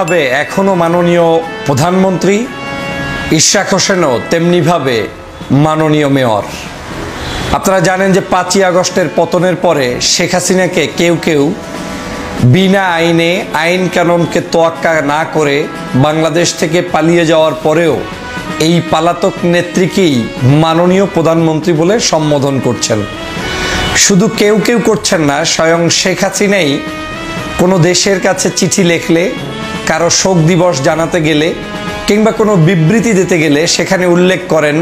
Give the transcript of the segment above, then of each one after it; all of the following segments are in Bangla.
ভাবে এখনো মাননীয় প্রধানমন্ত্রী ইশরাক হোসেনও তেমনি ভাবে মাননীয় মেয়র। আপনারা জানেন যে 5ই আগস্টের পতনের পরে শেখ হাসিনাকে কেউ কেউ বিনা আইনে আইন কানুনকে তোয়াক্কা না করে বাংলাদেশ থেকে পালিয়ে যাওয়ার পরেও এই পলাতক নেত্রীকেই মাননীয় প্রধানমন্ত্রী বলে সম্বোধন করছেন। শুধু কেউ কেউ করছেন না, স্বয়ং শেখ হাসিনাই কোনো দেশের কাছে চিঠি লিখলে, কারো শোক দিবস জানাতে গেলে কিংবা কোনো বিবৃতি দিতে গেলে সেখানে উল্লেখ করেন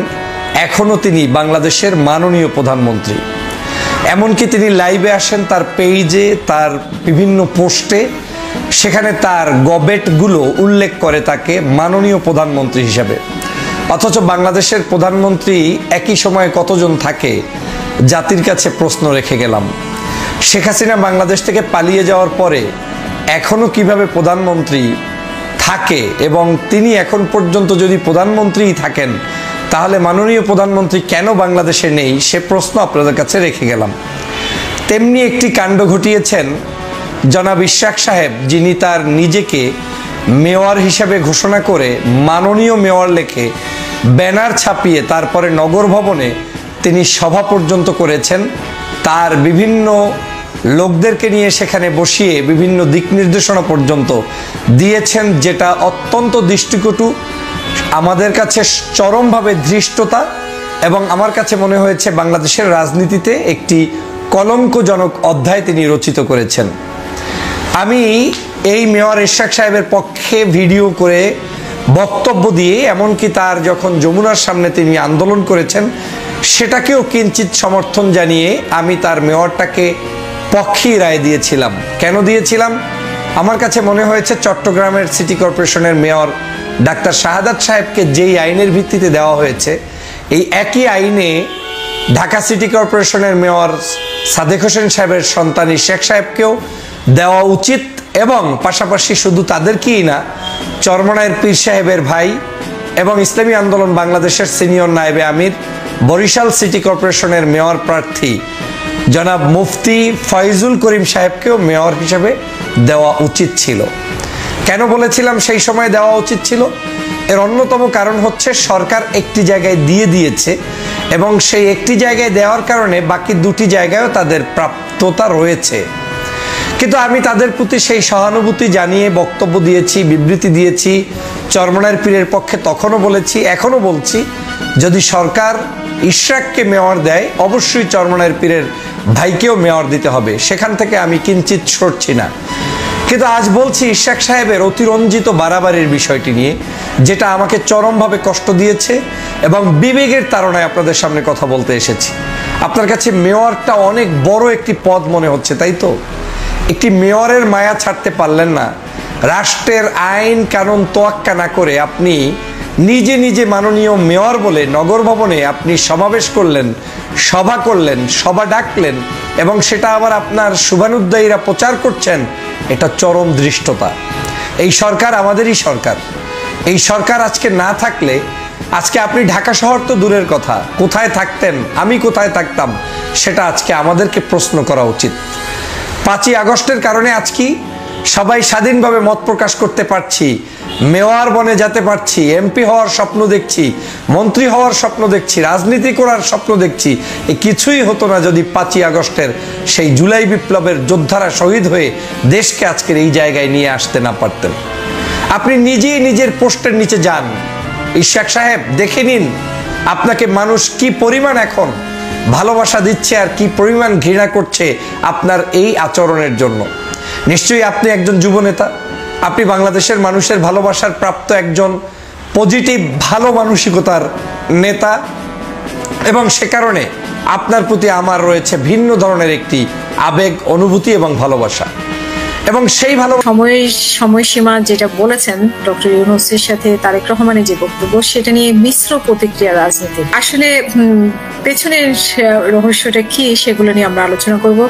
এখনও তিনি বাংলাদেশের মাননীয় প্রধানমন্ত্রী। এমনকি তিনি লাইভে আসেন তার পেজে, তার বিভিন্ন পোস্টে, সেখানে তার গবেটগুলো উল্লেখ করে তাকে মাননীয় প্রধানমন্ত্রী হিসাবে। অথচ বাংলাদেশের প্রধানমন্ত্রী একই সময়ে কতজন থাকে জাতির কাছে প্রশ্ন রেখে গেলাম। শেখ হাসিনা বাংলাদেশ থেকে পালিয়ে যাওয়ার পরে এখনো কিভাবে প্রধানমন্ত্রী থাকে এবং তিনি এখন পর্যন্ত যদি প্রধানমন্ত্রীই থাকেন তাহলে মাননীয় প্রধানমন্ত্রী কেন বাংলাদেশে নেই, সে প্রশ্ন আপনাদের কাছে রেখে গেলাম। তেমনি একটি কাণ্ড ঘটিয়েছেন জনাব ইশরাক সাহেব, যিনি তার নিজেকে মেয়র হিসাবে ঘোষণা করে মাননীয় মেয়র লেখে ব্যানার ছাপিয়ে তারপরে নগর ভবনে তিনি সভা পর্যন্ত করেছেন। তার বিভিন্ন লোকদেরকে নিয়ে সেখানে বসিয়ে বিভিন্ন দিক নির্দেশনা পর্যন্ত দিয়েছেন, যেটা অত্যন্ত দৃষ্টিকটু, আমাদের কাছে চরমভাবে ধৃষ্টতা এবং আমার কাছে মনে হয়েছে বাংলাদেশের রাজনীতিতে একটি কলঙ্কজনক অধ্যায় তিনি রচিত করেছেন। আমি এই মেয়র ইশরাক সাহেবের পক্ষে ভিডিও করে বক্তব্য দিয়ে, এমনকি তার যখন যমুনার সামনে তিনি আন্দোলন করেছেন সেটাকেও কিঞ্চিত সমর্থন জানিয়ে আমি তার মেয়রটাকে পক্ষেই রায় দিয়েছিলাম। কেন দিয়েছিলাম? আমার কাছে মনে হয়েছে চট্টগ্রামের সিটি কর্পোরেশনের মেয়র ডাক্তার শাহাদাত সাহেবকে যেই আইনের ভিত্তিতে দেওয়া হয়েছে, এই একই আইনে ঢাকা সিটি কর্পোরেশনের মেয়র সাদেক হোসেন সাহেবের সন্তান ইশরাক সাহেবকেও দেওয়া উচিত। এবং পাশাপাশি শুধু তাদেরকেই না, চরমনায়ের পীর সাহেবের ভাই এবং ইসলামী আন্দোলন বাংলাদেশের সিনিয়র নায়েবে আমির বরিশাল সিটি কর্পোরেশনের মেয়র প্রার্থী জনাব মুফতি ফয়জুল করিম সাহেবকেও মেয়র হিসেবে দেওয়া উচিত ছিল। কেন বলেছিলাম সেই সময় দেওয়া উচিত ছিল? এর অন্যতম কারণ হচ্ছে সরকার একটি জায়গায় দিয়ে দিয়েছে এবং সেই একটি জায়গায় দেওয়ার কারণে বাকি দুটি জায়গায়ও তাদের প্রাপ্যতা রয়েছে। কিন্তু আমি তাদের প্রতি সেই সহানুভূতি জানিয়ে বক্তব্য দিয়েছি, বিবৃতি দিয়েছি, চরমনায়ের পীরের পক্ষে তখনও বলেছি, এখনও বলছি, যদি সরকার ইশরাককে মেয়র দেয় অবশ্যই চরমনায়ের পীরের ভাইকেও মেয়র দিতে হবে, সেখান থেকে আমি কিঞ্চিত সরছি না। কিন্তু আজ বলছি ইশরাক সাহেবের অতিরঞ্জিত বাড়াবাড়ির বিষয়টি নিয়ে, যেটা আমাকে চরমভাবে কষ্ট দিয়েছে এবং বিবেকের তাড়নায় আপনাদের সামনে কথা বলতে এসেছি। আপনার কাছে মেয়রটা অনেক বড় একটি পদ মনে হচ্ছে, তাই তো? একটি মেয়রের মায়া ছাড়তে পারলেন না। রাষ্ট্রের আইন কানুন তোয়াক্কা না করে আপনি নিজে নিজে মাননীয় মেয়র বলে নগর ভবনে আপনি সমাবেশ করলেন, সভা করলেন, সভা ডাকলেন এবং সেটা আবার আপনার শুভানুধ্যায়ীরা প্রচার করছেন। এটা চরম ধৃষ্টতা। এই সরকার আমাদেরই সরকার। এই সরকার আজকে না থাকলে আজকে আপনি ঢাকা শহর তো দূরের কথা, কোথায় থাকতেন, আমি কোথায় থাকতাম, সেটা আজকে আমাদেরকে প্রশ্ন করা উচিত। 5ই আগস্টের কারণে আজকে সবাই স্বাধীনভাবে মত প্রকাশ করতে পারছি, মেয়র বনে যেতে পারছি, এমপি হওয়ার স্বপ্ন দেখছি, মন্ত্রী হওয়ার স্বপ্ন দেখছি, রাজনীতি করার স্বপ্ন দেখছি। এ কিছুই হতো না যদি 5ই আগস্টের সেই জুলাই বিপ্লবের যোদ্ধারা শহীদ হয়ে দেশকে আজকের এই জায়গায় নিয়ে আসতে না পারতেন। আপনি নিজেই নিজের পোস্টের নিচে যান, ইশরাক সাহেব, দেখে নিন আপনাকে মানুষ কি পরিমাণ এখন ভালোবাসা দিচ্ছে আর কি পরিমাণ ঘৃণা করছে আপনার এই আচরণের জন্য। নিশ্চয়ই আপনি একজন যুব নেতা, আপনি বাংলাদেশের মানুষের ভালোবাসার প্রাপ্ত একজন পজিটিভ ভালো মানসিকতার নেতা এবং সে কারণে আপনার প্রতি আমার রয়েছে ভিন্ন ধরনের একটি আবেগ, অনুভূতি এবং ভালোবাসা। এবং সেই ভালো সময়সীমা যেটা বলেছেন ডক্টর ইউনূসের সাথে তারেক রহমানের যে বক্তব্য, সেটা নিয়ে মিশ্র প্রতিক্রিয়া রাজনীতি। আসলে পেছনের রহস্যটা কি সেগুলো নিয়ে আমরা আলোচনা করব।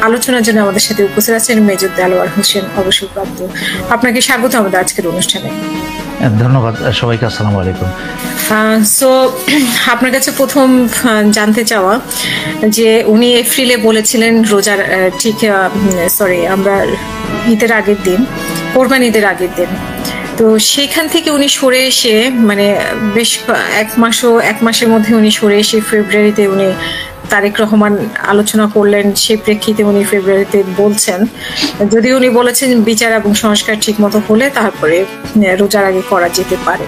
আলোচনার জন্য আমাদের সাথে উপস্থিত আছেন মেজর দেলোয়ার হোসেন, অবসরপ্রাপ্ত। আপনাকে স্বাগত আমাদের আজকের অনুষ্ঠানে। ধন্যবাদ সবাইকে, আসসালামু আলাইকুম। সো আপনার কাছে প্রথম জানতে চাওয়া যে উনি এপ্রিলে বলেছিলেন রোজার ঠিক আমরা ঈদের আগের দিন কোরবানিদের আগের দিন। তো সেখান থেকে উনি সরে এসে মানে বেশ এক মাসের মধ্যে উনি সরে এসে ফেব্রুয়ারিতে উনি তারেক রহমান আলোচনা করলেন, সেই প্রেক্ষিতে উনি ফেব্রুয়ারিতে বলছেন, যদি উনি বলেছেন বিচার এবং সংস্কার ঠিক মতো হলে তারপরে রোজার আগে করা যেতে পারে।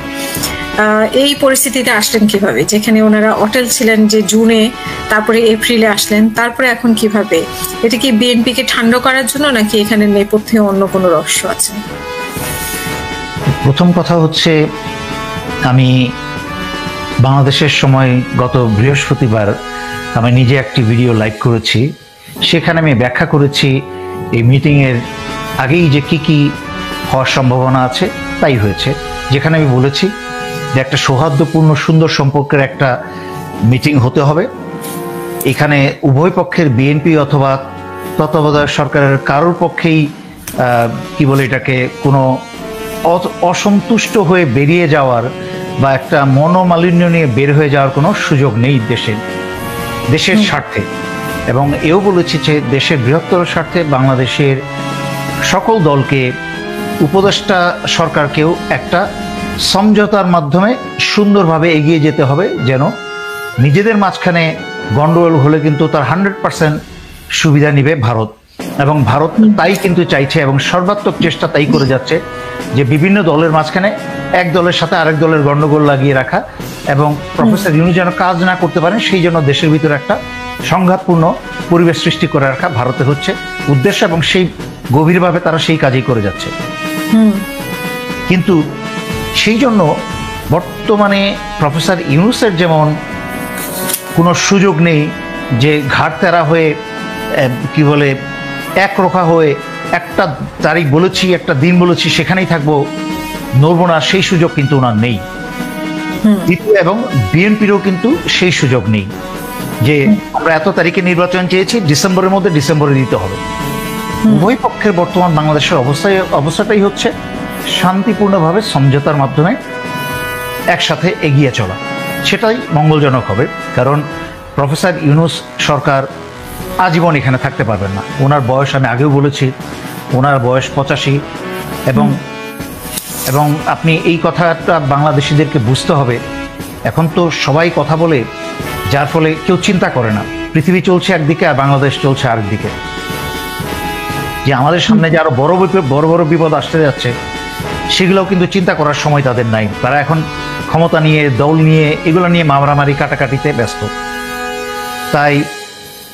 এই পরিস্থিতিতে আসলেন কিভাবে, যেখানে ওনারা অটল ছিলেন যে জুনে, তারপরে এপ্রিলে আসলেন, তারপরে এখন কিভাবে? এটা কি বিএনপিকে ঠান্ডা করার জন্য, নাকি এখানে নেপথ্যে অন্য কোনো রহস্য আছে? প্রথম কথা হচ্ছে, আমি বাংলাদেশের সময় গত বৃহস্পতিবার আমি নিজে একটি ভিডিও লাইভ করেছি। সেখানে আমি ব্যাখ্যা করেছি এই মিটিংয়ের আগেই যে কি হওয়ার সম্ভাবনা আছে তাই হয়েছে। যেখানে আমি বলেছি যে একটা সৌহার্দ্যপূর্ণ সুন্দর সম্পর্কের একটা মিটিং হতে হবে। এখানে উভয় পক্ষের বিএনপি অথবা তত্ত্বাবধায়ক সরকারের কারোর পক্ষেই কি বলে এটাকে কোনো অসন্তুষ্ট হয়ে বেরিয়ে যাওয়ার বা একটা মনোমালিন্য নিয়ে বের হয়ে যাওয়ার কোনো সুযোগ নেই দেশের স্বার্থে। এবং এও বলেছি যে দেশের বৃহত্তর স্বার্থে বাংলাদেশের সকল দলকে, উপদেষ্টা সরকারকেও একটা সমঝোতার মাধ্যমে সুন্দরভাবে এগিয়ে যেতে হবে, যেন নিজেদের মাঝখানে গন্ডগোল হলে কিন্তু তার 100% সুবিধা নিবে ভারত। এবং ভারত তাই কিন্তু চাইছে এবং সর্বাত্মক চেষ্টা তাই করে যাচ্ছে যে বিভিন্ন দলের মাঝখানে এক দলের সাথে আরেক দলের গন্ডগোল লাগিয়ে রাখা, এবং প্রফেসর ইউনূস যেন কাজ না করতে পারেন সেই জন্য দেশের ভিতরে একটা সংঘাতপূর্ণ পরিবেশ সৃষ্টি করে রাখা ভারতের হচ্ছে উদ্দেশ্য, এবং সেই গভীরভাবে তারা সেই কাজই করে যাচ্ছে। কিন্তু সেই জন্য বর্তমানে প্রফেসর ইউনূসের যেমন কোনো সুযোগ নেই যে ঘাট তেরা হয়ে কি বলে একরোখা হয়ে একটা তারিখ বলেছি, একটা দিন বলেছি, সেখানেই থাকবো, নড়বো না, সেই সুযোগ কিন্তু ওনার নেই। দ্বিতীয়, এবং বিএনপিরও কিন্তু সেই সুযোগ নেই যে আমরা এত তারিখে নির্বাচন চেয়েছি, ডিসেম্বরের মধ্যে ডিসেম্বরে দিতে হবে। উভয় পক্ষের বর্তমান বাংলাদেশের অবস্থাটাই হচ্ছে শান্তিপূর্ণভাবে সমঝোতার মাধ্যমে একসাথে এগিয়ে চলা, সেটাই মঙ্গলজনক হবে। কারণ প্রফেসর ইউনূস সরকার আজীবন এখানে থাকতে পারবেন না। ওনার বয়স, আমি আগেও বলেছি, ওনার বয়স 85, এবং আপনি এই কথাটা বাংলাদেশিদেরকে বুঝতে হবে। এখন তো সবাই কথা বলে, যার ফলে কেউ চিন্তা করে না, পৃথিবী চলছে একদিকে আর বাংলাদেশ চলছে আরেকদিকে। যে আমাদের সামনে যে আরো বড় বড় বিপদ আসতে যাচ্ছে, সেগুলোও কিন্তু চিন্তা করার সময় তাদের নাই। তারা এখন ক্ষমতা নিয়ে, দল নিয়ে, এগুলো নিয়ে মারামারি কাটাকাটিতে ব্যস্ত। তাই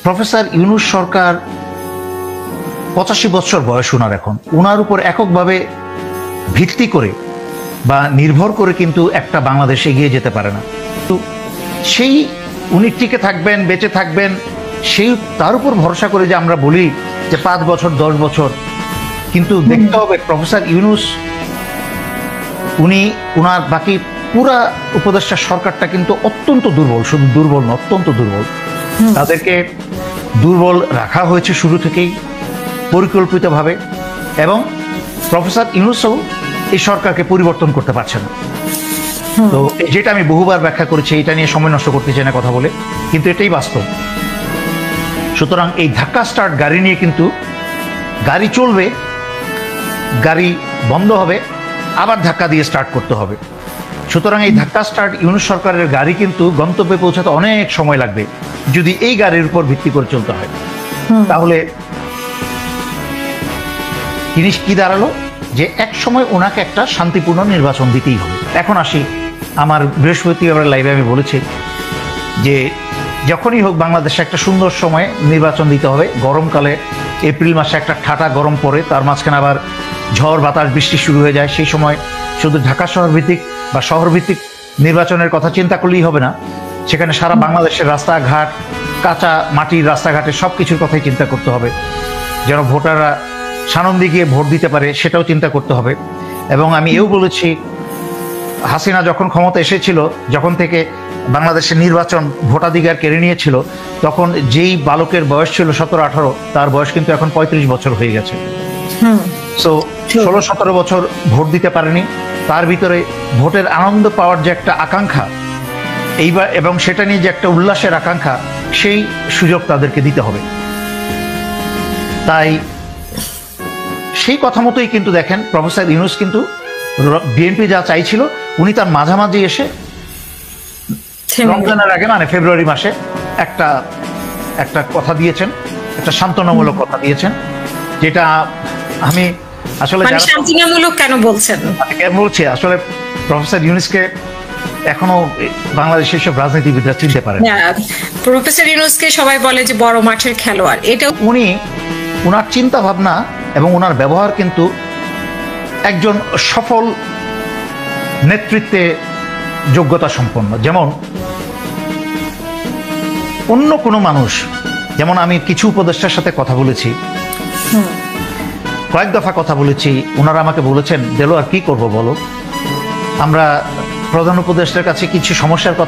প্রফেসর ইউনূস সরকার 85 বছর বয়স ওনার, এখন ওনার উপর এককভাবে ভিত্তি করে বা নির্ভর করে কিন্তু একটা বাংলাদেশ এগিয়ে যেতে পারে না। তো সেই উনি টিকে থাকবেন, বেঁচে থাকবেন, সেই তার উপর ভরসা করে যে আমরা বলি যে 5 বছর 10 বছর, কিন্তু দেখতে হবে প্রফেসর ইউনূস উনার বাকি পুরা উপদেষ্টা সরকারটা কিন্তু অত্যন্ত দুর্বল, শুধু দুর্বল না, অত্যন্ত দুর্বল। তাদেরকে দুর্বল রাখা হয়েছে শুরু থেকেই পরিকল্পিতভাবে, এবং প্রফেসর ইউনূসও এই সরকারকে পরিবর্তন করতে পারছে না। তো যেটা আমি বহুবার ব্যাখ্যা করেছি, এটা নিয়ে সময় নষ্ট করতে চাই না কথা বলে, কিন্তু এটাই বাস্তব। সুতরাং এই ধাক্কা স্টার্ট গাড়ি নিয়ে কিন্তু গাড়ি চলবে, গাড়ি বন্ধ হবে, আবার ধাক্কা দিয়ে স্টার্ট করতে হবে। সুতরাং এই ধাক্কা স্টার্ট ইউনূস সরকারের গাড়ি কিন্তু গন্তব্যে পৌঁছাতে অনেক সময় লাগবে যদি এই গাড়ির উপর ভিত্তি করে চলতে হয়। তাহলে জিনিস কি দাঁড়ালো, যে এক সময় ওনাকে একটা শান্তিপূর্ণ নির্বাচন দিতেই হবে। এখন আসি, আমার বৃহস্পতিবার লাইভে আমি বলেছি যে যখনই হোক বাংলাদেশে একটা সুন্দর সময় নির্বাচন দিতে হবে। গরমকালে এপ্রিল মাসে একটা ঠাটা গরম পড়ে, তার মাঝখানে আবার ঝড় বাতাস বৃষ্টি শুরু হয়ে যায়। সেই সময় শুধু ঢাকা শহর ভিত্তিক বা শহর ভিত্তিক নির্বাচনের কথা চিন্তা করলেই হবে না, সেখানে সারা বাংলাদেশের রাস্তাঘাট, কাঁচা মাটির রাস্তাঘাটে সব কিছুর কথাই চিন্তা করতে হবে, যেন ভোটাররা সানন্দে গিয়ে ভোট দিতে পারে, সেটাও চিন্তা করতে হবে। এবং আমি এও বলেছি, হাসিনা যখন ক্ষমতা এসেছিল, যখন থেকে বাংলাদেশের নির্বাচন ভোটাধিকার কেড়ে নিয়েছিল, তখন যেই বালকের বয়স ছিল 17-18, তার বয়স কিন্তু এখন 35 বছর হয়ে গেছে। সো 16-17 বছর ভোট দিতে পারেনি। তার ভিতরে ভোটের আনন্দ পাওয়ার যে একটা আকাঙ্ক্ষা এইবার, এবং সেটা নিয়ে যে একটা উল্লাসের আকাঙ্ক্ষা, সেই সুযোগ তাদেরকে দিতে হবে। তাই সেই কথা মতোই কিন্তু দেখেন প্রফেসর ইউনূস কিন্তু বিএনপি যা চাইছিল উনি তার মাঝামাঝি এসে রমজানের আগে মানে ফেব্রুয়ারি মাসে একটা একটা কথা দিয়েছেন, একটা সান্ত্বনামূলক কথা দিয়েছেন, যেটা আমি আসলে সান্ত্বনামূলক কেন বলছেন বলছি, আসলে প্রফেসর ইউনূসকে এখনো বাংলাদেশের সব রাজনীতিবিদরা চিনতে পারেন। প্রফেসর ইউনূসকে সবাই বলে যে বড় মাঠের খেলোয়াড়। এটা উনার চিন্তা ভাবনা এবং উনার ব্যবহার কিন্তু একজন সফল নেতৃত্বে যোগ্যতা সম্পন্ন। যেমন অন্য কোনো মানুষ, যেমন আমি কিছু উপদেষ্টার সাথে কথা বলেছি, কয়েক দফা কথা বলেছি, ওনারা আমাকে বলেছেন দেলোয়ার কি করব বলো, আমরা প্রধান উপদেষ্টার কাছে কিছু সমস্যার কথা